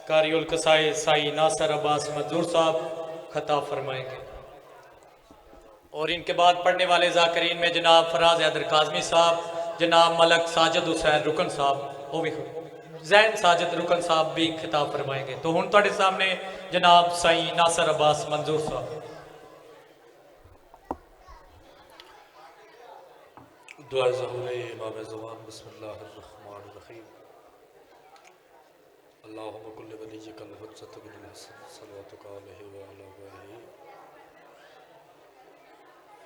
कारियुल कसाए साई नासर अब्बास मंजूर साहब खता फरमाएंगे। और इनके बाद पढ़ने वाले जाकरीन में जनाब फराज हैदर काजमी साहब, जनाब मलक साजिद हुसैन रुकन साहब, वो भी जैन साजिद रुकन साहब भी खिताब फरमाएंगे। तो हुण तुहाडे सामने जनाब साई नासर अब्बास मंजूर साहब। दुआ ज़हूर इमाम ज़मान बिस्मिल्लाहिर्रहमानिर्रहीम। अल्लाहुम्मा कुल्लि वलिय्यिकल हुज्जत बिल हसन सल्लल्लाहु अलैहि व अला आलिहि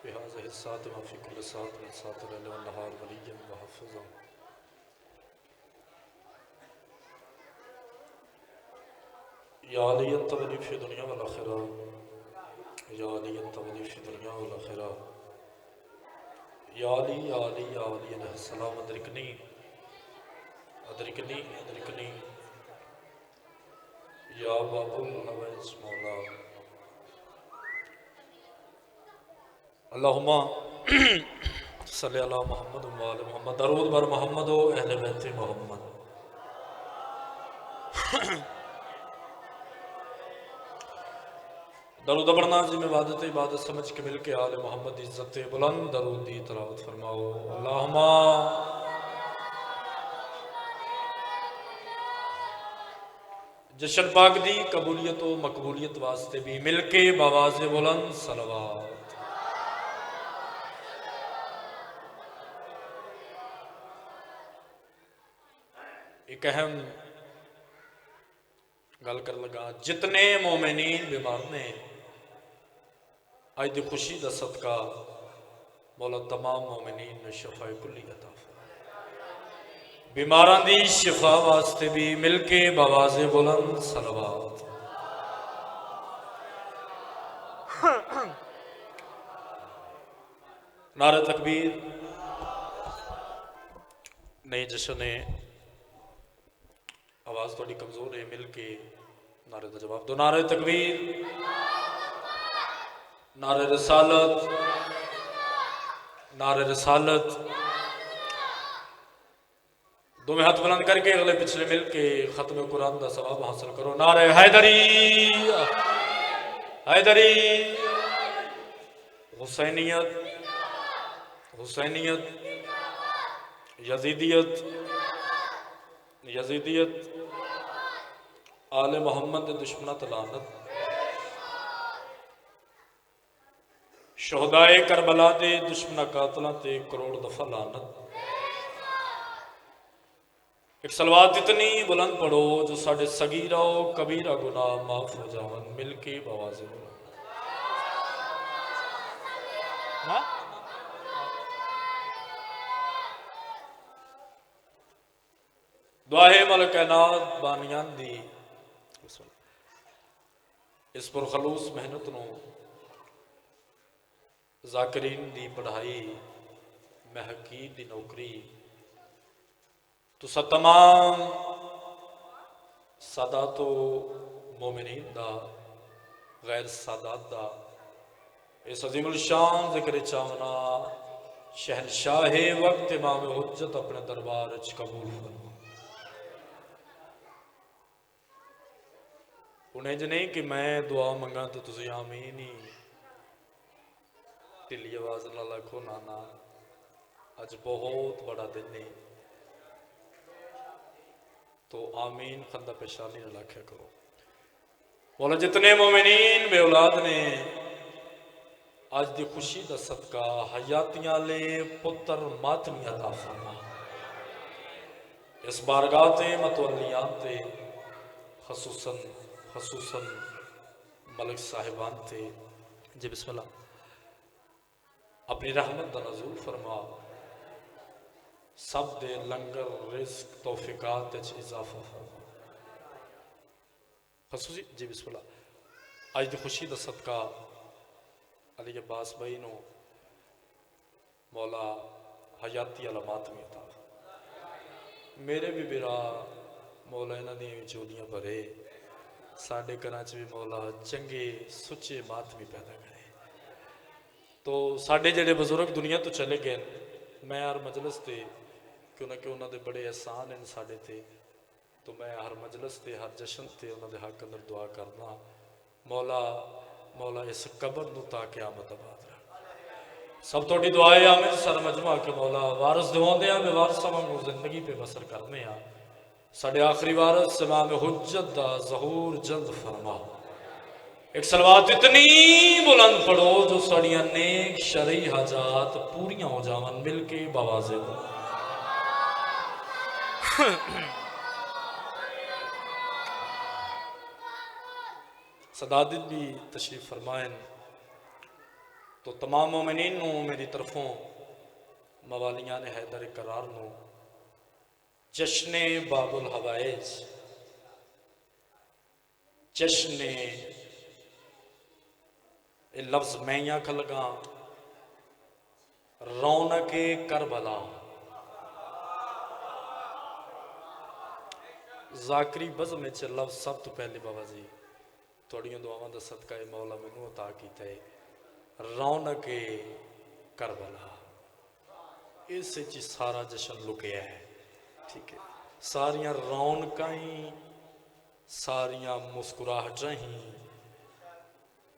फ़ी हाज़िहि साअत व फ़ी कुल्लि साअत मिन साअतिल लैल वन नहार वलिय्यन व हफ़ीज़न। या अली अंत वली फ़ी दुनिया वल आखिरा, या अली अंत वली फ़ी दुनिया वल आखिरा, या अली या अली या अली अलैहिस्सलाम अदरिकनी अदरिकनी अदरिकनी या बाबुल हवैज मौला। अल्लाहुम्मा सल्लि अला मुहम्मद व आले मुहम्मद। दरूद बर मोहम्मद व अहले बैत मोहम्मद। दरूद पढ़ना जिम्मे इबादत समझ के मिल के आले मोहम्मद इज्जत बुलंद दरूद दी तलावत फरमाओ। अल्लाहुम्मा जशन पाक दी कबूलियत व मकबूलियत वास्ते भी मिल के बावाज़ बुलंद सलवात। एक अहम गल कर लगा, जितने मोमिनीन बीमार ने अज की खुशी का सदका मौला तमाम मोमिनीन ने शफाए कुल्ली अता फरमाए। बीमारां दी शिफा वास्ते भी मिल के बावाज़े बुलंद सलवात। नारे तकबीर। नहीं जश्न है, आवाज़ थोड़ी कमज़ोर है, मिल के नारे का जवाब दो। नारे तकबीर, नारे रिसालत, नारे रिसालत। दोवें हाथ बुलंद करके अगले पिछले मिल के खत्म कुरान का सवाब हासिल करो। नारे हैदरी हैदरी, हुसैनियत हुसैनियत, यजीदियत यजीदियत, आले मोहम्मद के दुश्मना तलानत, शहदाए करबला दे दुश्मना कातला ते करोड़ दफा लानत। एक सलवात इतनी बुलंद पढ़ो जो साढ़े सगीरा और कबीरा गुनाह माफ हो जावन। मिल के बवाज़े दुआहे मलकैनात बानियान दी इस पुरखलूस मेहनत नूं जाकरीन दी पढ़ाई महकीर दी नौकरी तुसा तमाम सादातो मोमिनीन दा गैर सादात दा इस अजीमुल शान जिक्र चावना शहनशाह वक्त इमाम हुज्जत अपने दरबार च कबूल फरमा। उन्हें ज नहीं कि मैं दुआ मंगा तो तुम आमीन ही ढिली आवाज ना लखो ना। अज बहुत बड़ा दिन है तो आमीन खंदा पेशानी न लाख्या करो। बोला जितने मोमिनीन बे औलाद ने आज की खुशी का सदका हयातियां ले पुत्र मातमी अता फरमा। इस बारगाह ते मतवलियां ते खसूसन खसूसन मलिक साहिबान थे जी बिस्मिल्लाह अपनी रहमत दा नज़ूल फरमा। सब दे लंगर रिस्क तौफीकात इजाफा फरमा। खसूसी जी बिस्मिल्लाह अज की खुशी का सदका अली अब्बास भाई नूं मौला हयाती अला मातमी अता। मेरे भी बिरा मौला इन्हां दी चोलियां भरे, साढ़े घर च भी मौला चंगे सुचे मातमी पैदा करे। तो साढ़े जेडे बजुर्ग दुनिया तो चले गए, मैं यार मजलिस से क्यों ना क्यों उन्होंने बड़े एहसान हैं साढ़े ते तो मैं हर मजलिस से हर जश्न से उन्होंने हक अंदर दुआ करना, मौला मौला इस कबर नूं तां क़यामत आबाद रख। सब थोड़ी दुआ है आमिर सारा मजमा के मौला वारस दवाते हैं, वारसा वांगू जिंदगी पे बसर करने आ। साढ़े आखिरी वारस इमाम हुज्जत दा ज़हूर जल्द फरमा। एक सलवात इतनी बुलंद पढ़ो जो साड़ियां नेक शरई हाजात पूरियां हो जावन, मिल के बावाजे दो। सदादित भी तशरीफ फरमाएन। तो तमाम मोमिनीन नूं मेरी तरफों मवालियां ने हैदर करार नूं जश्ने बाबुल हवाइज, जश्ने ये लफ्ज मैं ही आख लगा, रौनक करबला जाकरी बज़म च लफ्ज सब तो पहले बाबा जी थोड़ियों दुआवां दा सदका है मौला मैनू अता कीता है, रौनक करबला। इस च सारा जश्न लुकिया है, ठीक है। सारियां रौनक ही, सारियां मुस्कुराहटां ही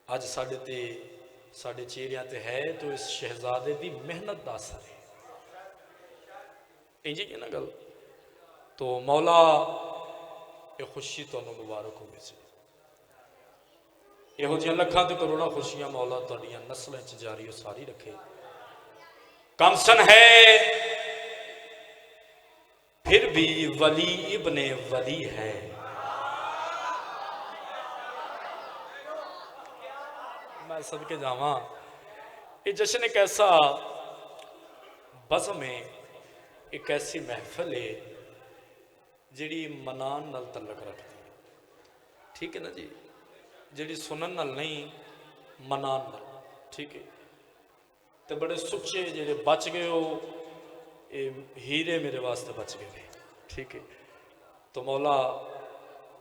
अज साडे ते साडे चेहरियां ते है, तो इस शहजादे की मेहनत का असर है। इंजी है ना गल। तो मौला ये खुशी तो मुबारक हो गई। यहो जिहियां लखां ते करोड़ों खुशियां मौला तुहाडियां नस्लों च जारी और सारी रखे। कमसन है फिर भी वली इब्ने वली है। मैं सदके जावा, ये जश्न एक ऐसा बज़म है, एक ऐसी महफिल है जिहड़ी मनान नाल तल्लक रखती है, ठीक है ना जी। जिहड़ी सुनन नाल नहीं, मनान नाल, ठीक है। तो बड़े सुच्चे जिहड़े बच गए हो, ये हीरे मेरे वास्ते बच गए ने, ठीक है। तो मौला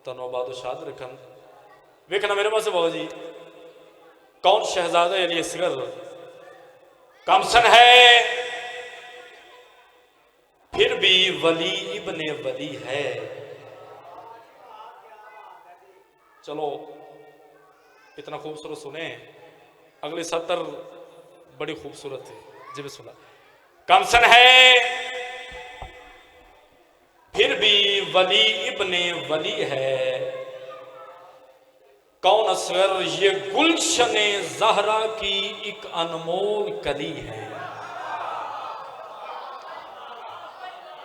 तुहानू बादशाह रखन। वेखना मेरे पास बाबा जी, कौन शहजादा अली असगर कमसन है फिर भी वली इब्ने वली है। चलो इतना खूबसूरत सुने, अगले सतर बड़ी खूबसूरत है जी। सुना, कमसन है फिर भी वली इब्ने वली है, कौन असगर ये गुलशन ज़हरा की एक अनमोल कली है।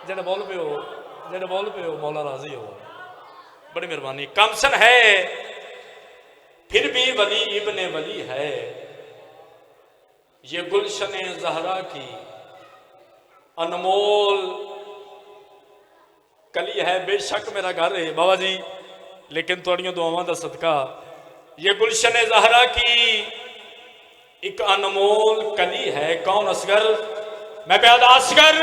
जेड़े बोल पे हो, जेड़े बोल पे हो मौला राजी हो, बड़ी मेहरबानी। कमसन है फिर भी वली इब्ने वली है, ये गुलशन ज़हरा की अनमोल कली है। बेशक मेरा घर है बाबा जी, लेकिन थोड़ियों दुआवां दा सदका ये गुलशन ज़हरा की एक अनमोल कली है। कौन असगर, मैं प्यादा असगर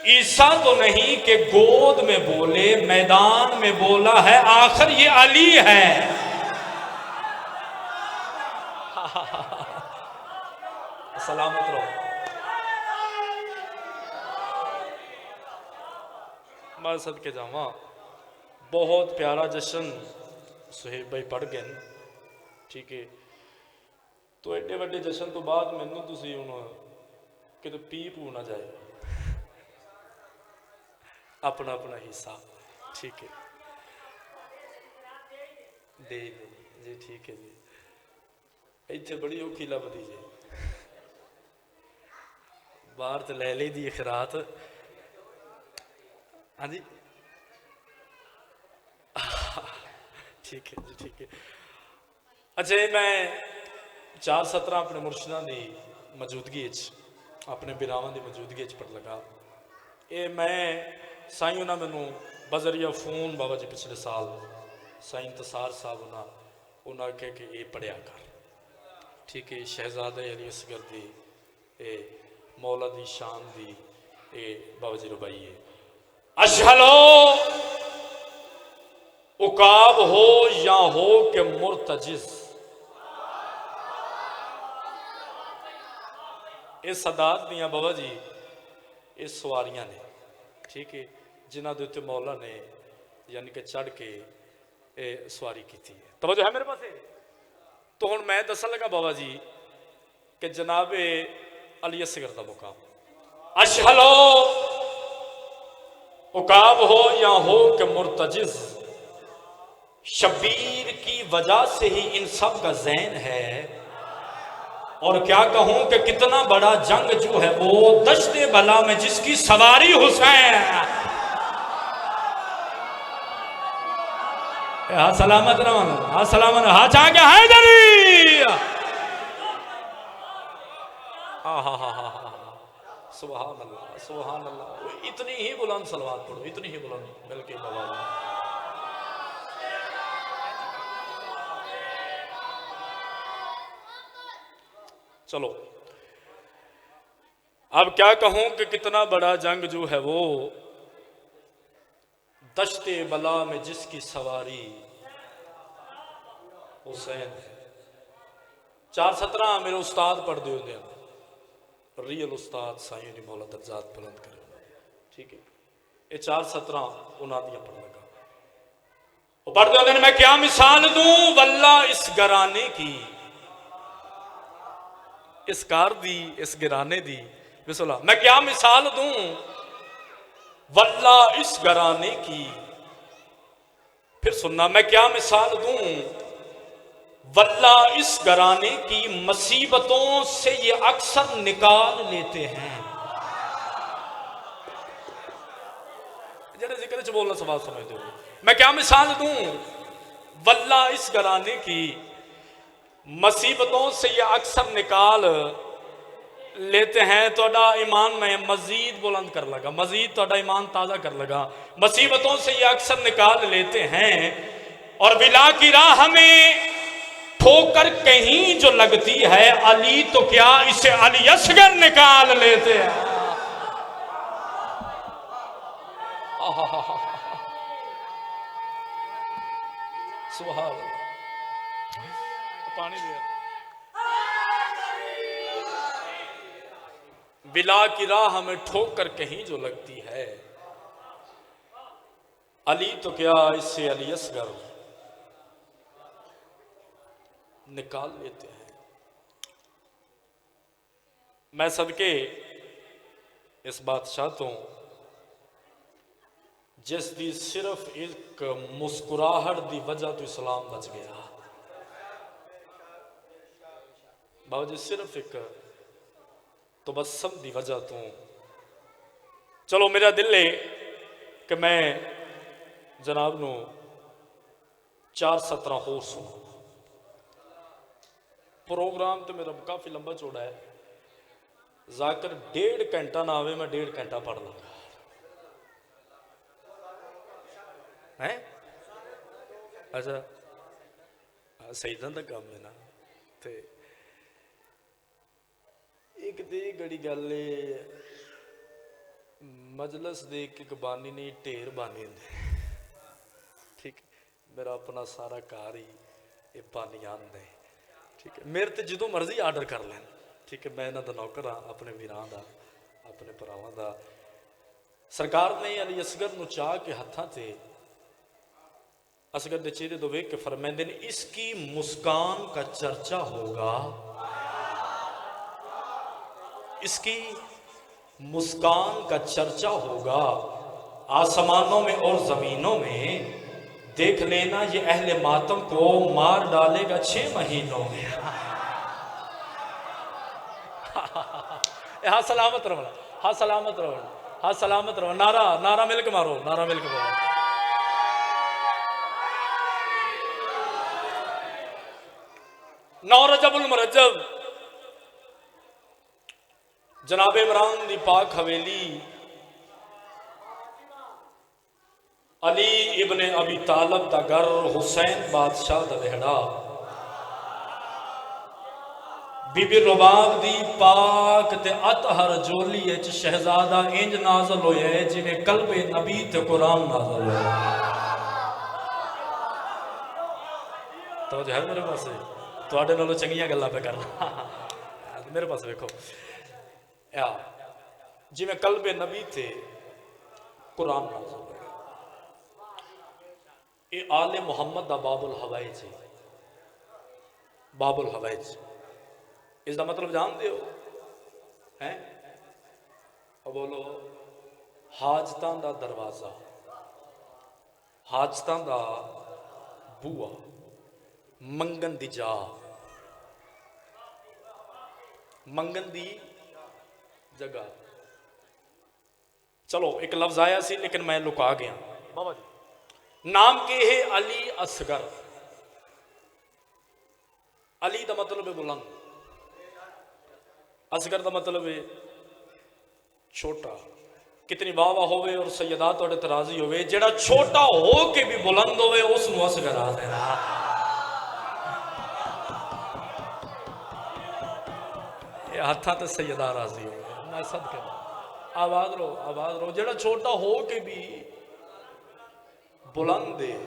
ईसा तो नहीं कि गोद में बोले, मैदान में बोला है आखिर ये अली है। सलामत रहो। मैं सदके जावा, बहुत प्यारा जश्न सुहेब भाई पढ़ गए, ठीक है। तो एडे वड्डे जश्न तो बाद मैनू तुसीं हुण किते पी पू ना जाए, अपना अपना हिस्सा, ठीक है। दे जी, ठीक है जी। इत्थे बड़ी औखी लभदी जी, बाहर तो लै ली दी खरात। हाँ जी, ठीक है जी, ठीक है। अच्छा, मैं 4 सत्र अपने मुर्शदा की मौजूदगी अपने बिरावां की मौजूदगी पढ़ लगा। ये मैं साईं उन्हें मैनू बजरिया फोन बाबा जी पिछले साल साईं इंतसार साहब उन्हें आख्या कि ये पढ़िया कर, ठीक है। शहजादा अली असगर की ये मौला दी शान दी ये बाबा जी रुबाई है। अशहलो उकाब हो या हो के मुर्तजिज, ये सदात दियां बाबा जी ये सवारियां ने, ठीक है, जिन्हों के उत्ते मौला ने यानी कि चढ़ के सवारी की है। तवज्जो है मेरे पास। तो हुण मैं दसन लगा बाबा जी कि जनाबे अली असगर का मुकाम अशहलो उकाब हो या हो कि मुर्तजिज, शब्बीर की वजह से ही इन सब का ज़ैन है। और क्या कहूं कि कितना बड़ा जंग जो है वो दश्ते बला में जिसकी सवारी हुसैन। हाँ सलामत रमन, हाँ सलामत, हाँ चाह के हैदरी। हाँ हाँ हाँ हाँ हाँ, सुभान अल्लाह सुभान अल्लाह। इतनी ही बुलंद सलवात पढ़ो, इतनी ही बुलंद मिलके बाबा। चलो अब क्या कहूं कि कितना बड़ा जंग जो है वो दश्ते बला में जिसकी सवारी हुसैन है। 417 मेरे उस्ताद पढ़ दे होंगे, रियल उस्ताद साईं दी मौला दर्जात बुलंद करे, ठीक है। ये 417 उन्हां दियां पढ़ लगा। वो पढ़ दे होंगे, मैं क्या मिसाल दूं वल्ला इस घराने की, इस कार दी, इस घराने दी। बिस्मिल्लाह, मैं क्या मिसाल दूं वल्ला इस घराने की। फिर सुनना, मैं क्या मिसाल दूं वल्ला इस घराने की, मुसीबतों से ये अक्सर निकाल लेते हैं। जरा जिक्र च बोलना सवाल समझते हो। मैं क्या मिसाल दूं वल्ला इस घराने की, मुसीबतों से ये अक्सर निकाल लेते हैं। तोड़ा ईमान में मजीद बुलंद कर लगा, मजीद तोड़ा ईमान ताज़ा कर लगा। मुसीबतों से ये अक्सर निकाल लेते हैं और बिला की राह में ठोकर कहीं जो लगती है, अली तो क्या इसे अली असगर निकाल लेते हैं। सुभान अल्लाह। पानी दिया। बिला की राह में ठोकर कहीं जो लगती है, अली तो क्या इससे अली असगर निकाल लेते हैं। मैं सदके इस बादशाह तो जिस दी सिर्फ एक मुस्कुराहट दी वजह तो इस्लाम बच गया। बाबा जी सिर्फ एक तो बसम दी वजह तो, चलो मेरा दिल है कि मैं जनाब नू 417 होर सुना। प्रोग्राम तो मेरा काफी लंबा चौड़ा है, जाकर 1.5 घंटा ना आवे, मैं 1.5 घंटा पढ़ लूंगा है। अच्छा सईदां दा काम है ना। ते एक तो ये गड़ी गल मजलस दे एक बानी नहीं ढेर बानी होंगे, ठीक। मेरा अपना सारा कार ही ये बानी आंदा है, ठीक है। मेरे तो जो मर्जी आर्डर कर लैन, ठीक है। मैं इन्हों का नौकर हाँ, अपने वीरां का, अपने भरावां का। सरकार ने अली असगर नूं चाह के हत्थां ते असगर के चेहरे तो वेख के फरमाते हैं, इसकी मुस्कान का चर्चा होगा, इसकी मुस्कान का चर्चा होगा आसमानों में और जमीनों में। देख लेना ये अहले मातम को मार डालेगा 6 महीनों में। हाँ सलामत रहो, हाँ सलामत रहो, हाँ सलामत रहो। नारा नारा मिलकर मारो, नारा मिलकर मारो। नौ रजबुल मुरज्जब जनाब इमरान दी पाक हवेली अली इब्ने अबी तालब दा घर, हुसैन बादशाह दा वेहड़ा, बीबी रुबाब दी पाक ते अतहर जोली च शहजादा इंज नाज़िल होया है जिवें कल्बे नबी ते कुरान नाज़िल होया। तो जो है मेरे पास तुहाडे नालों चंगियां गल्लां पे करना। मेरे पास देखो जिवें कल्बे नबी थे कुरान नाज़िल होया। ये आले मुहम्मद दा बाबुल हवाइज है। बाबुल हवाइज इसका मतलब जानते हो हैं? और बोलो, हाजतां दा दरवाजा, हाजतां दा बूआ, मंगन दी जा, मंगन दी जगह। चलो एक लफ्ज आया सी लेकिन मैं लुका गया। बाबा जी नाम के है अली असगर। अली का मतलब है बुलंद, असगर का मतलब है छोटा। कितनी वाह वाह होवे और सैयदा तोड़े तराजी होवे, जेड़ा छोटा हो के भी बुलंद होवे उसनूं असगर आ देना। ये हत्था ते सैयदा राजी होवे। मैं सद के आवाज रो, आवाज रो। जेड़ा छोटा हो के भी बुलंद है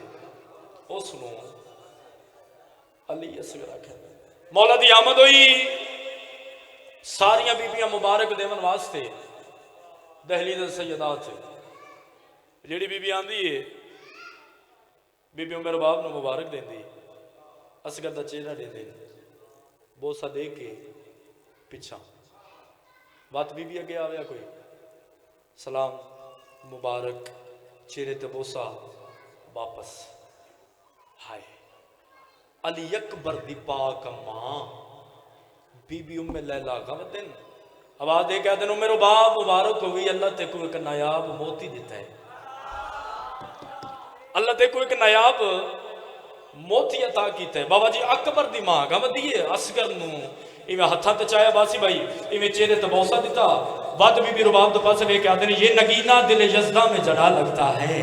उसनूं अली असगर आख्या। मौला दी आमद हुई सारिया बीबियां मुबारक देवन वास्ते दहली दे सैयदात से। जेड़ी बीबी आंदी है बीबी उमर बाब नूं मुबारक देंदी, असगर दा चेहरा देंदी, बोसा दे के पिछा बात बीबी अगे आया कोई सलाम मुबारक, चेहरे ते बोसा वापस। हाय अली अकबर दी पाक मां बीबी उम्मे लैला गमदिन आवाज दे कहते हैं मेरो बाप मुबारक हो गई, अल्लाह ते को एक नायाब मोती देता है, अल्लाह ते को एक नायाब मोती अता कीता है। बाबा जी अकबर दी मां गमदी है असगर नूं इवें हत्थां ते चाया बासी भाई, इवें चेहरे ते बोसा दिता। वद बीबी रुबाब दे पास लेके आते हैं, ये नगीना दिल यज़दा में जड़ा लगता है,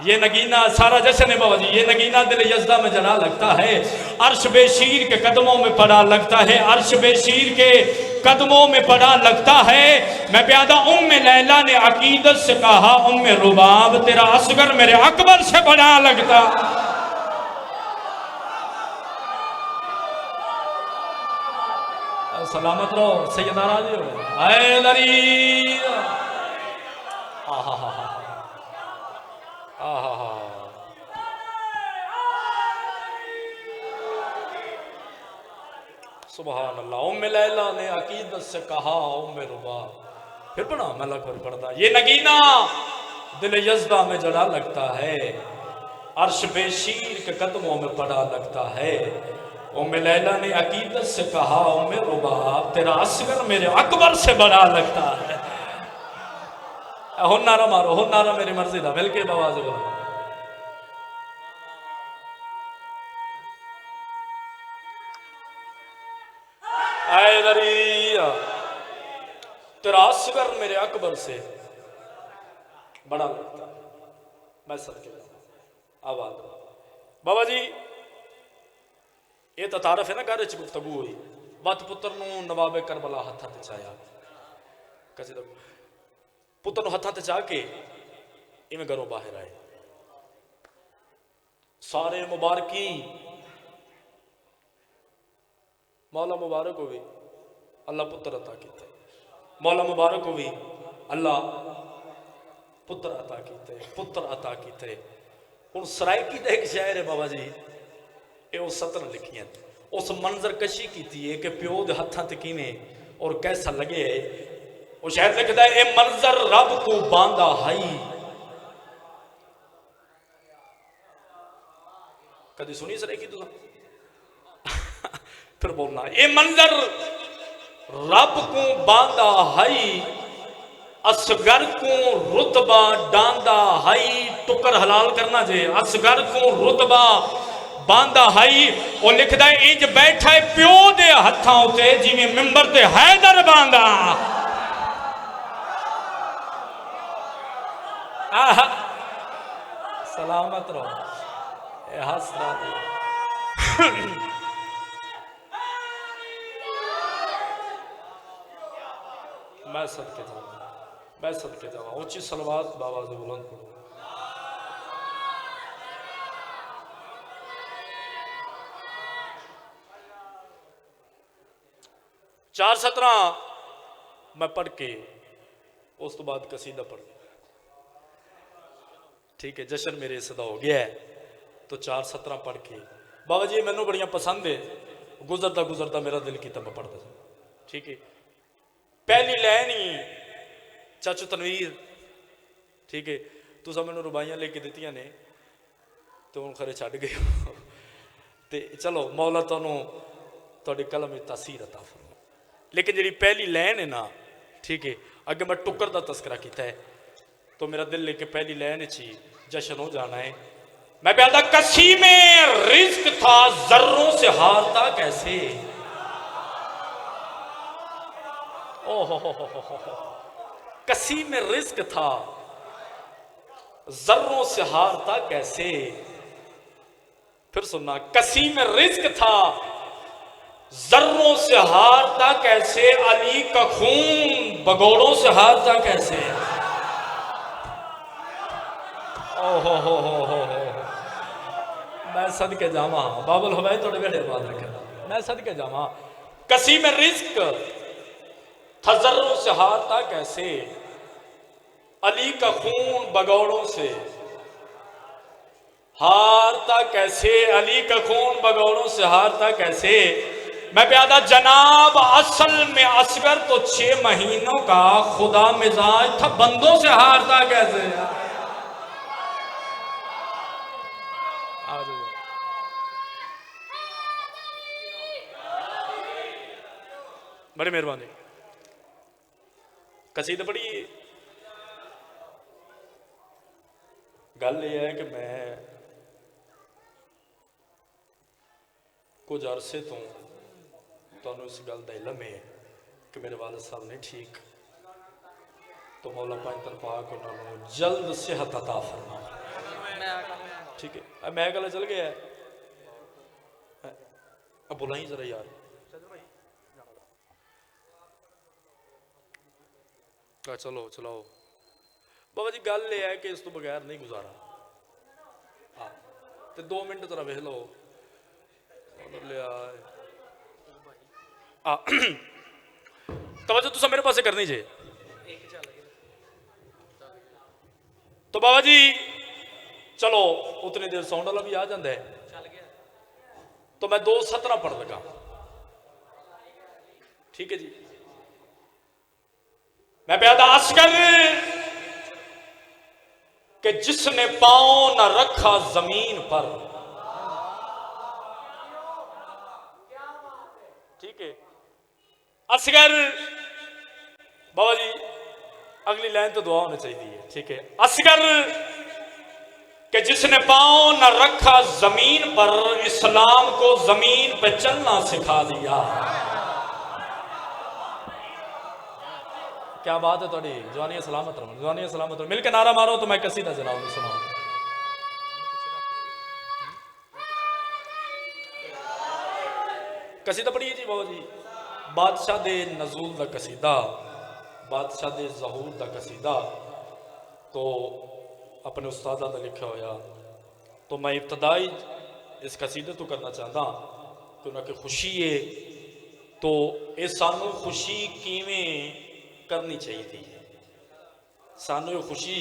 ये नगीना सारा जश्न है बाबा जी, ये नगीना दिल यज़दा में जड़ा लगता है, अर्श बेशीर के कदमों में पड़ा लगता है, अर्श बेशीर के कदमों में पड़ा लगता है। मैं प्यादा उम्मे लैला ने अकीदत से कहा उम्मे रुबाब तेरा असगर मेरे अकबर से बड़ा लगता। सलामत रहो सैयदा राजी हो। हैदरी आहा हा आहा। सुभान अल्लाह। उम्मे लैला ने अकीदत से कहा उम्मे रुबाब। फिर पढ़ा मैं लग पढ़ता, ये नगीना दिल यज़दा में जड़ा लगता है, अर्श बेशीर के कदमों में पड़ा लगता है। उम्मे लैला ने अकीदत से कहा उम्मे रुबाब तेरा असगर मेरे अकबर से बड़ा लगता है। हो नारा मारो, हो नारा मेरी मर्जी दा मिलके आवाज बोलो। तेरा असगर मेरे अकबर से बड़ा लगता है। मैं सबके आवाज बाबा जी ये तो तारफ है ना, घर च गुफ्तगू हुई बत पुत्र नूं नवाबे करबला हत्थां ते चाया, कसे तो पुत्र नूं हत्थां ते चा के इवें घरों बाहर आए। सारे मुबारकी मौला मुबारक हो गई, अल्लाह पुत्र अता किया, मौला मुबारक हो गई, अल्लाह पुत्र अता किया, पुत्र अता किया। हुण सराइकी का एक शायर है बाबा जी, ये उस सतर लिखियां उस मंजर कशी की है कि प्यो के हत्थां ते किवें और कैसा लगे है। वो शायर लिखता है ए मंजर रब को बांधा हाई। कभी सुनी सराइकी तुम? फिर बोलना ये मंजर रब को बांधा हाई, असगर को रुतबा डांदा हाई। टुकर हलाल करना जे, असगर को रुतबा बांधा हाई। और लिखदा है इंज बैठा है प्यो दे हत्थां उते जिवें मिंबर ते हैदर बांधा। सलामत रहो ए हसना मैं सदके जाऊँ, मैं सदके जाऊँ। ऊंची सलवात बाबा से बुलंद करो। चार सतरा मैं पढ़ के उस तो बाद कसीदा पढ़ ठीक है, जश्न मेरे सदा हो गया है। तो 4 17 पढ़ के बाबा जी मैनू बड़ियां पसंद है, गुजरता गुजरता मेरा दिल किया मैं पढ़ता जाऊं। ठीक है, पहली लाइन ही चाचू तनवीर, ठीक है, तुसा मैनू रुबाइयां लेके दित्तियां ने तो हुण खरे छड्ड गए हो। ते चलो मौला तुहानू तुहाडी कलम में तासीर अता फरमाए। लेकिन जी पहली लाइन है ना, ठीक है, अगे मैं टुकर का तस्करा किया है तो मेरा दिल लेके पहली लाइन ची जश्न हो जाना है। मैं प्यादा कसी में रिज्क था जर्रों से हारता कैसे, कसी में रिज्क था जर्रों से हारता कैसे। फिर सुनना, कसी में रिज्क था जर्रों से हारता कैसे, अली का खून भगोड़ों से हारता कैसे। ओहो हो मैं सदके जावा बाबुल हवाई थोड़े बेड़े बात रखे, मैं सदके जावा। कसी में रिज्क था जर्रों से हारता कैसे, अली का खून भगोड़ों से हारता कैसे, अली का खून भगोड़ों से हारता कैसे। मैं प्यादा जनाब असल में असगर तो 6 महीनों का खुदा मिजाज था बंदों से हारता कैसे। बड़ी मेहरबानी, कसीदा पढ़ी। गल यह है कि मैं कुछ अरसे तो तुहानू इस गल का इलम है कि मेरे वालिद साहब नहीं ठीक, तो मौला पाक पाक उन्होंने जल्द सेहत अता फरमाए। ठीक है, अब मैं गल चल गया अब बुलाई जरा यार, चलो चलाओ बाबा जी। गल यह है कि इस तो बगैर नहीं गुजारा। हाँ तो 2 मिनट जरा वेख लो लिया तो तुसा मेरे पास करनी जे। तो बाबा जी चलो उतनी देर साउंड वाला भी आ जाता है, तो मैं 2 17 पढ़ लगा। ठीक है जी, मैं प्यादा असगर कि जिसने पांव न रखा जमीन पर। ठीक है, असगर बाबा जी अगली लाइन तो दुआ होनी चाहिए। ठीक है, असगर कि जिसने पांव न रखा जमीन पर, इस्लाम को जमीन पे चलना सिखा दिया। क्या बात है थोड़ी, जवानी सलामत रहो, जवानी सलामत रहो। मिलकर नारा मारो तो मैं कसीदा जनाब सुनाऊं। कसीदा पढ़िए जी बाबा जी। बादशाह दे नजूल दा कसीदा, बादशाह दे ज़हूर दा कसीदा तो अपने उस्तादा दा लिखा होया। तो मैं इब्तदाई इस कसीदे तो करना चाहता कि उन्हें खुशी है, तो ये सानू खुशी किवें करनी चाहिए थी, सानू खुशी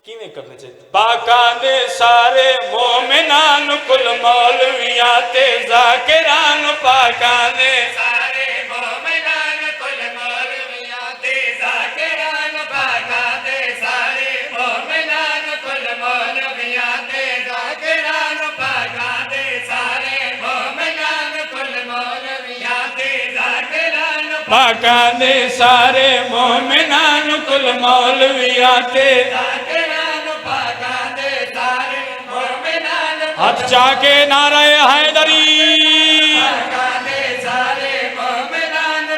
किवें करनी चाहिए। पाका दे सारे मोमिनान कुल मौलवियां ते ज़ाकिरान, पाका दे सारे मोमिनान कुल मौलवियां ते ज़ाकिरान, पाका दे सारे मोमिनान कुल मौलवियां ते ज़ाकिरान, पाका दे सारे मोमिनान कुल मौलवियां ते ज़ाकिरान, पाका दे सारे मोमिनान कुल मौलवियां ते हाथ जाके नारे हैदरी, पाका दे सारे मोमनानो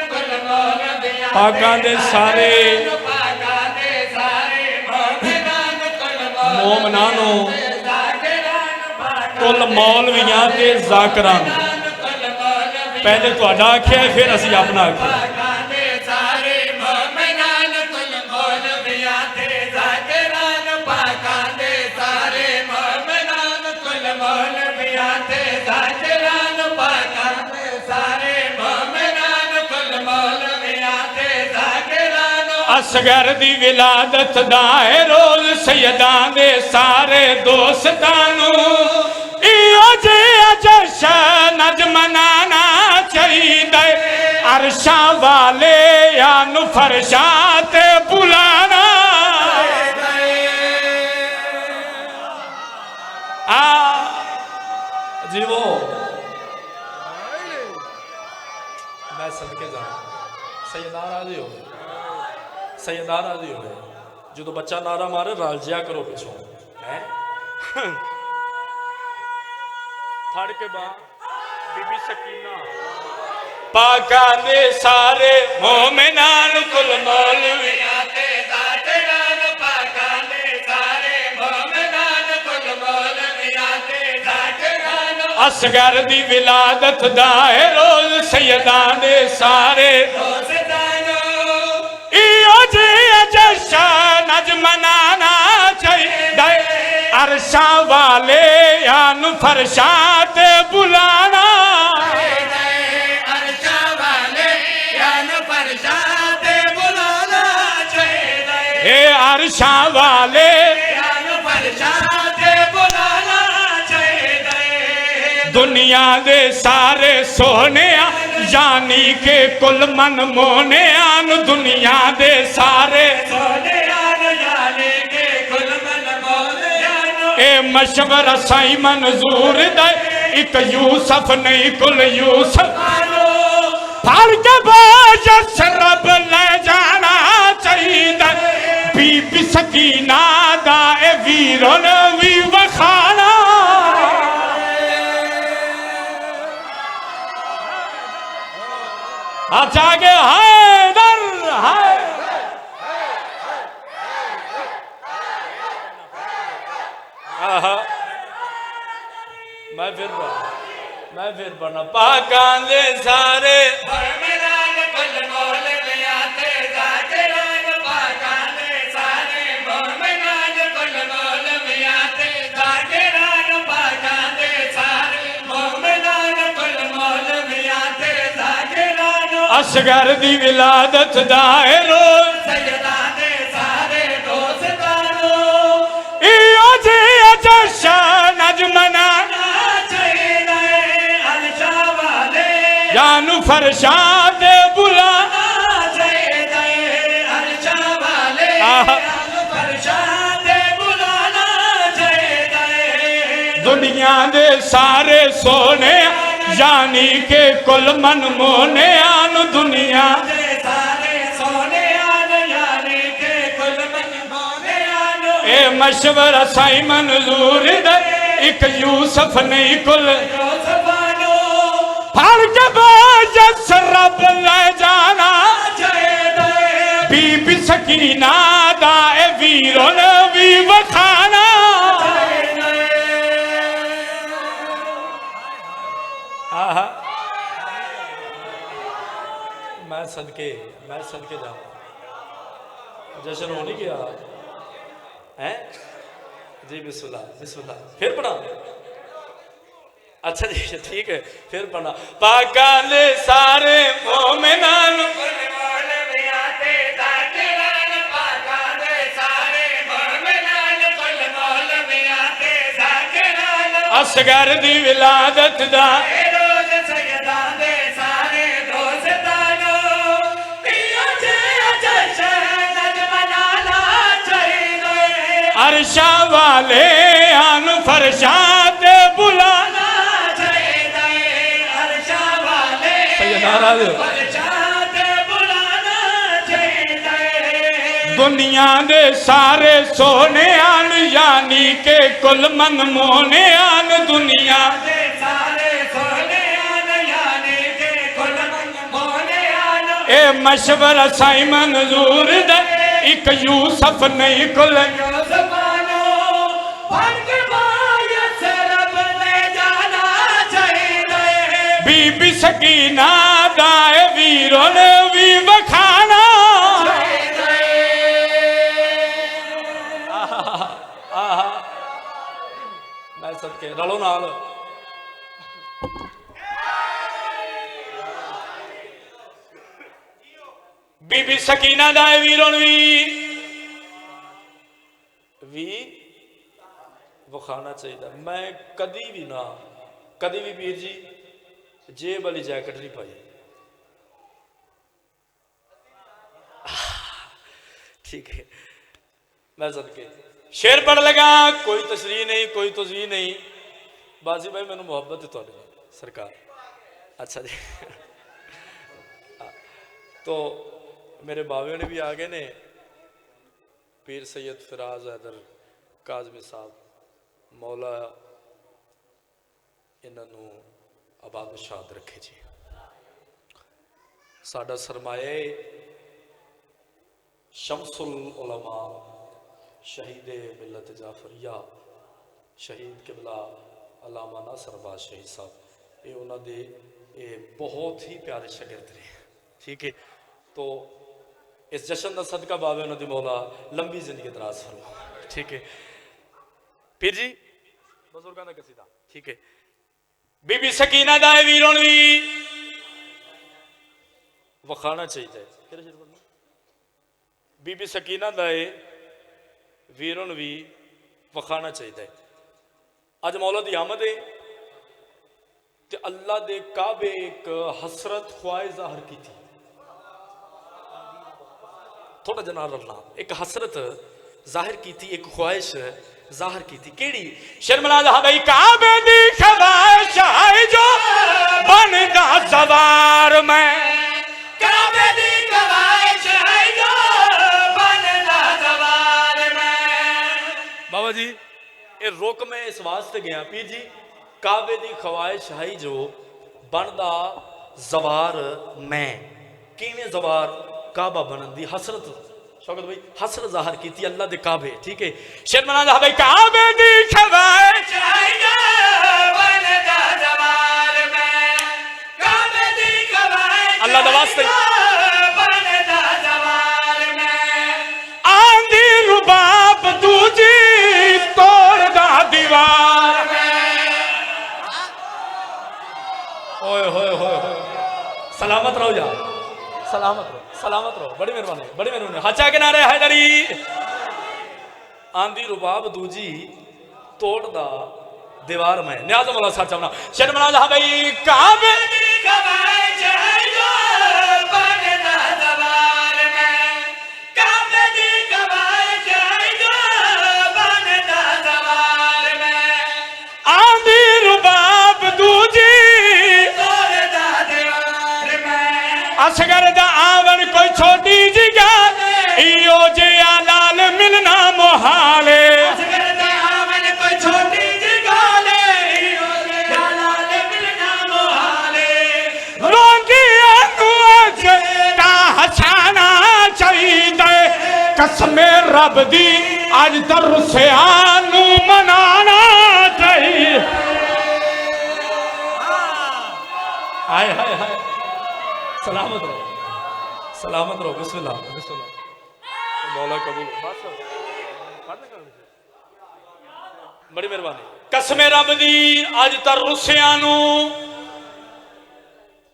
कुल मौलवियां ते ज़ाकिरान। पहले तुहाडा आख्या फिर असी अपना आख्या। असगर दी विलादत दा है रोज सैयदां दे सारे दोस्तानू इहो जिहा जशन अज मनाना चाहिदा अरशा वाले यानु फरशा ते बुलाना जीवो मैं सदके जा सैयदा राजी हो सैयदा राजी हो जो बच्चा नारा मारे रल जिया करो पिछों है फड़ के बा बीबी सकीना पाका दे सारे मोमिनान कुल मौलवियां ते दातरान पाका दे सारे मोमिनान कुल मौलवियां ते दातरान असगर दी विलादत दा है रोज सैयदां दे सारे दोस्तानो इहो जिहा जशन अज मनाना चाहिदा अरशा वाले यानु फरशा ते बुलाना अरशा वाले दुनिया दे सारे सोने यानी के कुल मन मोने आन दुनिया दे सारे सोने यानी के कुल मन मोने ए मशवरा साई मंजूर दे एक यूसुफ नहीं कुल यूसुफ फल के बाज रब ले जाना चाहिए बीबी सकीना दा ए वीरों ने भी वखाना जागे हाय दर हाय मैं फिर बना पाकां दे सारे असगर दी विलादत दा है रोज सैयदां दे सारे दोस्तानो इहो जिहा जशन अज मनाना चाहिदा अरशा वाले यानु फरशा ते बुलाना चाहिदा अरशा वाले यानु फरशा ते बुलाना चाहिदा दुनिया दे सारे सोने यानी के कुल मन मोने आन दुनिया दे सारे सोने आन यानी के कुल मन मोने आन ए मशवरा साई मंजूर दे एक यूसुफ नहीं कुल यूसुफानो फड़ के बाज रब ले जाना चाहिए बीबी सकीना दा ए वीरों ने भी वखाना मैं सदके जाऊं जश्न हो नहीं गया है जी बिस्मिल्लाह बिस्मिल्लाह फिर पढ़ा अच्छा जी ठीक है फिर पढ़ा पाका दे सारे मोमिनान असगर दी विलादत दा अरशा वाले आन फरशा ते बुलाना चाहिदा अरशा वाले फरशा ते बुलाना चाहिदा दुनिया दे सारे सोने आन यानी के कुल मन मोने आन दुनिया दे सारे सोने आन यानी के कुल मन मोने आन ए मशवरा साई मंजूर दे एक यूसुफ नहीं कुल बीबी सकीना दा ए वीरों ने भी वखाना मैं सदके रलो नाल बीबी सकीना दा वीरों भी विखाना चाहिए। मैं कदी भी ना कदी भी वीर जी जेब वाली जैकेट नहीं पाई। ठीक है, मैं सदके शेर पढ़ लगा। कोई तशरीह नहीं, कोई तस्वीर नहीं। बाजी भाई मैंने मुहब्बत है तुहाडे नाल सरकार। अच्छा जी तो मेरे बावे ने भी आ गए ने, पीर सैयद फिराज हैदर काजमी साहब, मौला इन्हों आबाद शाद रखे जी। साडा सरमाया शमसुल उलमा शहीद मिलत जाफरिया शहीद किबला अलामा नासर अब्बास शहीद साहब, ये उन्होंने ये बहुत ही प्यारे शागिर्द ने। ठीक है, तो इस जश्न का सदका बावे उन्होंने मौला लंबी जिंदगी दराज फरमा। ठीक है पीर जी बुजुर्गों का कसीदा। ठीक है, बीबी सकीना दा वीरों वखाना चाहिए। बीबी सकीना का वीरों भी वखाना चाहिए। अज मौला दी आमद है ते अल्लाह दे काबे एक हसरत ख्वाहिश जाहिर की थी। थोड़ा जना रलना, एक हसरत जाहिर की थी, एक ख्वाहिश जाहिर की थी। केड़ी? शर्मला जहां भाई काबे दी ख्वाहिश है जो बनदा सवार मैं, काबे दी ख्वाहिश है जो बनदा सवार मैं। बाबा जी ये रोक मैं इस वास्ते गया पीर जी, काबे दी ख्वाहिश है जो बनदा जवार मैं। किवें जवार? काबा बनन दी हसरत शौकत भाई हसरत जाहिर की थी अल्लाह दे काबे। ठीक है, शर्मला जहां भाई काबे दी ख्वाहिश है जो बनदा सवार मैं, काबे दी ख्वाहिश अल्लाह दा वास्ते बनदा सवार मैं। आंधी रुबाब दूजी तोड़दा दीवार में। ओए होए होए होए, सलामत रहो यार, सलामत रहो, सलामत रहो। बड़ी मेहरबानी, बड़ी मेहरबानी। हचा के नारे हैदरी। आंधी रुबाब दूजी तोड़दा दीवार में, न्याज मौला साहब चावना। शर्मला जहां भाई काबे दी ख्वाहिश है जो बनदा सवार मैं, काबे दी ख्वाहिश है जो बनदा सवार मैं। आंधी रुबाब दूजी तोड़दा दीवार में। असगर दा आवन कोई छोटी जी गल इयो जिया लाल मिलना मुहाले। असगर दा आवन कोई छोटी जी गल इयो जिया लाल मिलना मुहाले। रोंदी तू अज ता हसाना चाहिए, कसमे रब दी अज तो रुसियान नू मनाना चाहिए। हाय हाय हाय, सलामत रहो, सलामत रहो। बिस्मिल्लाह बिस्मिल्लाह। मौला कबूल। बड़ी मेहरबानी। कसमे रब दी अज तो रुसियां नू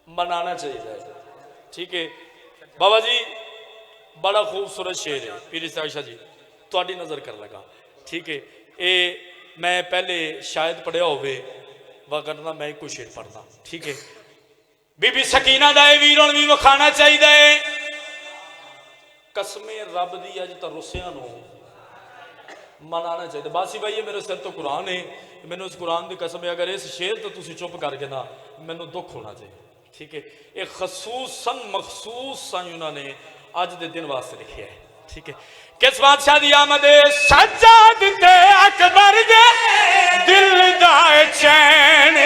मनाना चाहिए। ठीक है बाबा जी, बड़ा खूबसूरत शेर है पीर शाह जी, थोड़ी नजर कर लगा। ठीक है, ये मैं पहले शायद पढ़िया होवे वरना मैं कोई शेर पढ़ना। ठीक है, बीबी सकीना दा वीरों भी वखाना चाहिए। कसमे रब दी अज तो रुसिया मनाना चाहिए। बासी भाई ये मेरे सिर तो कुरान है, मैंने उस कुरान की कसम है, अगर इस शेर तो तुम चुप करके ना मैनू दुख होना चाहिए। ठीक है, एक खसूसन मखसूस उन्होंने अज के दिन वास्ते लिखा है। ठीक है, किस बादशाह दी आमद सज्जाद ते अकबर दे दिल दा चैन।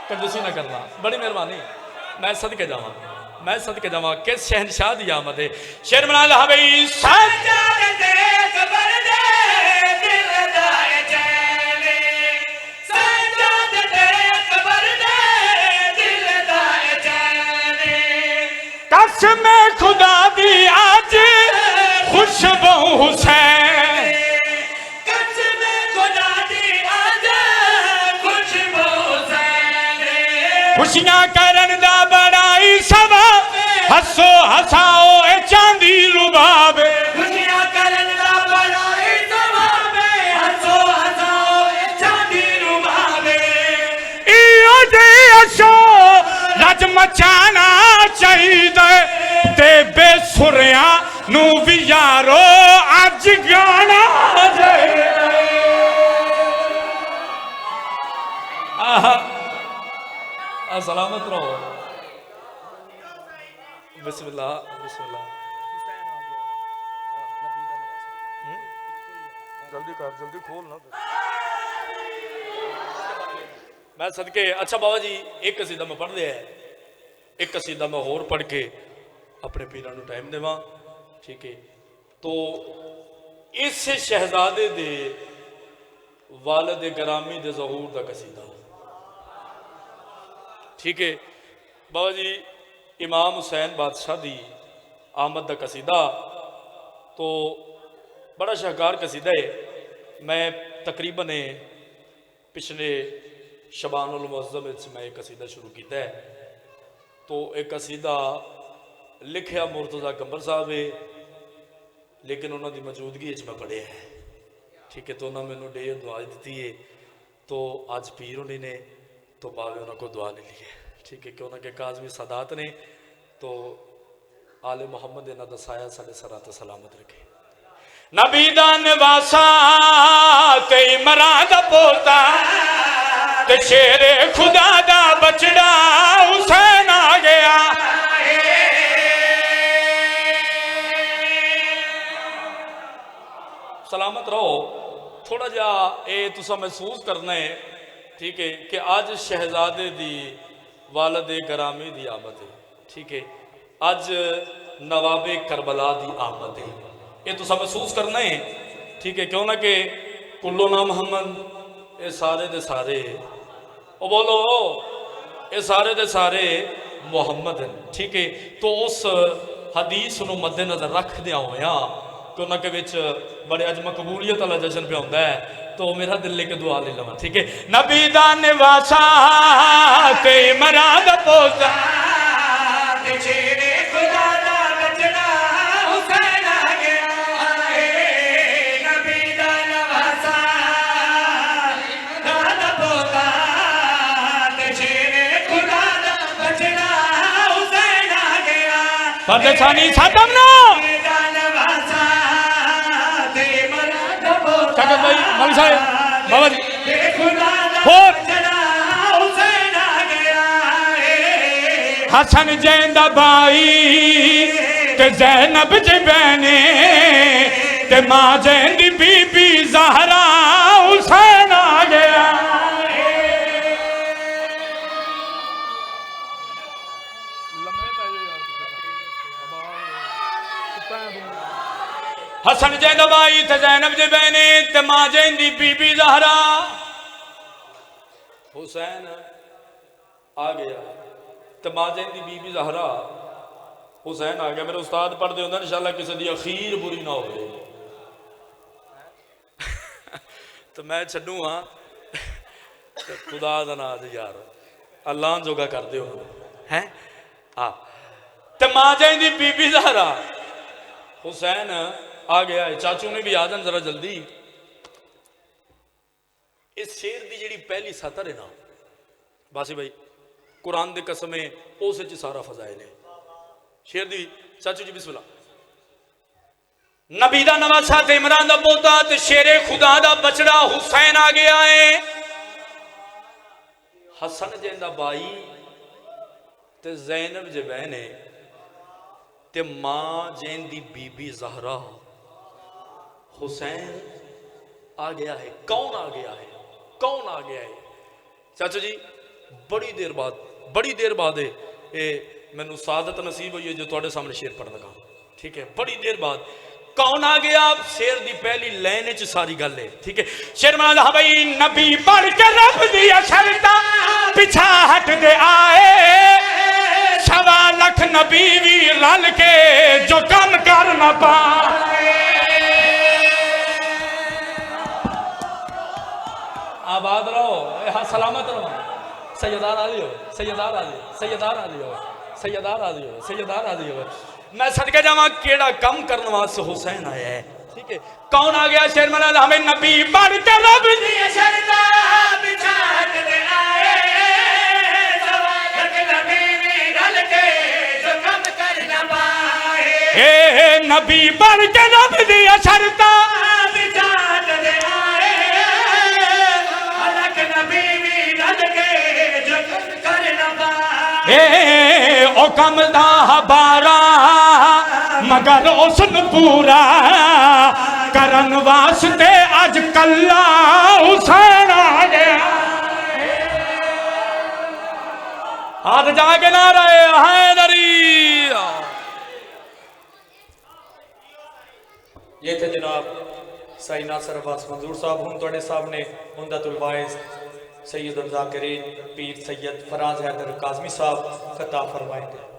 कंजूसी ना करना, बड़ी मेहरबानी। मैं सदके जावा, मैं सदके जावा। किस शहनशाह दी आमद है? शेर मना ला भाई सज्जाद ते अकबर दे दिल दा चैन, सज्जाद ते अकबर दे दिल दा चैन। कसम खुदा दी आज खुशबू हुसैन, कसम खुदा दी आज खुशबू हुसैन। खुशियां करन दा बड़ा बनाई सवा हसो हसाओ ए चांदी रुबाबे खुशियां करन दा बनाई सवाबे हसो हसाओ ए चांदी रुबाबे इयो दे असो रज मचाना चाहिए ते बेसुरिया नू भी यारो अज गाना चाहिए। सलामत रहो। बिस्मिल्लाह बिस्मिल्लाह। जल्दी कर, जल्दी खोल ना। मैं सदके अच्छा बाबा जी एक कसीदा मैं पढ़ लिया है, एक कसीदा मैं होर पढ़ के अपने पीरां नूं टाइम देवां। ठीक है, तो इस शहजादे दे वालिद गरामी दे ज़हूर दा कसीदा। ठीक है बाबा जी, इमाम हुसैन बादशाह दी आमद दा कसीदा तो बड़ा शाहकार कसीदा है। मैं तकरीबन पिछले शबानुल मुअज़्ज़म विच मैं एक कसीदा शुरू किया है। तो एक कसीदा लिखिया मुर्तज़ा कंबर साहब है, लेकिन उन्होंने मौजूदगी मैं पढ़िया है। ठीक है, तो उन्होंने मैंने डे दुआ दी है। तो अज पीर होनी ने तो भावे उन्होंने को दुआ ले ली है। ठीक है, कि उन्होंने काज़मी सादात ने तो आले मुहम्मद इन्हों का साया साढ़े सरा तो सलामत रखे। नबी दा निवासा ते इमरान दा पोता ते शेरे खुदा दा बचड़ा हुसैन आ गया। सलामत रहो। थोड़ा जा ये तुसा महसूस करना है। ठीक है, कि अज शहजादे दी वालिद गरामी दी आमद है। ठीक है, अज नवाबे करबला दी आमद है। ये तुसा महसूस करना है। ठीक है, क्यों ना कि कुल्लो ना मोहम्मद ये सारे दे सारे ओ बोलो ये सारे दे सारे मुहम्मद हैं। ठीक है, तो उस हदीस नूं मद्देनज़र रख दिया होया कि उन्होंने विच बड़े अज मकबूलियत वाला जश्न पे होंदा है। तो मेरा दिल लेके दुआ ले लवा। ठीक है, नबी दा निवासा ते इमरान दा पोता ते शेरे खुदा दा बचड़ा हुसैन आ गया। नबी दा नवासा दा पोता ते शेरे खुदा दा बचड़ा हुसैन आ गया। परदेसानी सादम ना काका भाई मौलवी साहब बाबा जी और हसन जैंदा भाई ते ज़ैनब जी बहने ते मां जैंदी बीबी ज़हरा हुसैन आ गया। हसन जैंदा भाई ते ज़ैनब जी बहने ते मां जैंदी बीबी ज़हरा हुसैन आ गया। तो मां जैंदी बीबी ज़हरा हुसैन आ गया। मेरे उस्ताद पढ़ते होंगे इंशाअल्लाह किसी की अखीर बुरी ना हो। तो मैं छड्डू हाँ खुदा दा नाम यार अल्लाह जोगा कर दो हैं। हाँ, ते मां जैंदी बीबी ज़हरा हुसैन आ गया है। चाचू ने भी आ जान जरा जल्दी। इस शेर की जी पहली सतर है ना बासी भाई, कुरान दे कसम है उस सारा फजाइल है शेर दी। चाचू जी बिस्मिल्लाह। नबी दा नवासा ते इमरान दा पोता ते शेरे खुदा दा बचड़ा हुसैन आ गया है। हसन जैंदा भाई ते ज़ैनब जे बहन है ते मां जैंदी बीबी ज़हरा हुसैन आ गया है। कौन आ गया है? कौन आ गया है? चाचू जी बड़ी देर बाद ये मैनू सादत नसीब हुई है जो तुहाडे सामने शेर पढ़ लगा। ठीक है, बड़ी देर बाद कौन आ गया? शेर दी पहली लाइन च सारी गल है। ठीक है, शेर मां दा भाई नबी बढ़ के रब दी शर्ता पिछा हट दे आए। 1.25 लाख नबी भी रल के जो कम कर ना पाए। आबाद रहो, हाँ सलामत रहो। सैयदार आ रही हो, सैयदार आ रही हो, सैयदार आ रही हो, सैयदा राजी हो, सैयदा राजी हो। मैं सदके जावा केड़ा कम करने वास्ते हुसैन आया है, ठीक है। कौन आ गया शेर मना हमें नबी बढ़ के रब दी शरदा बिछात दे आए सवालक नबी भी ढल के जो कम कर न पाए ए नबी बढ़ के रब दी शरता बिछात दे आए सवालक नबी भी ढल के जो कम कर न पाए ए ओ कम दा बारा मगर उसन पूरा करन वास्ते अज कल्ला हुसैन आ गया। हाथ जाके ना रहे हैदरी। ये थे जनाब सई नासर अब्बास मंजूर साहब। हम थोड़े सामने उम्दतुल वाइज सैयद ज़ाकिरीन पीर सैयद फराज हैदर काज़मी साहब खिताब फरमाएंगे।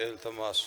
इल्तमास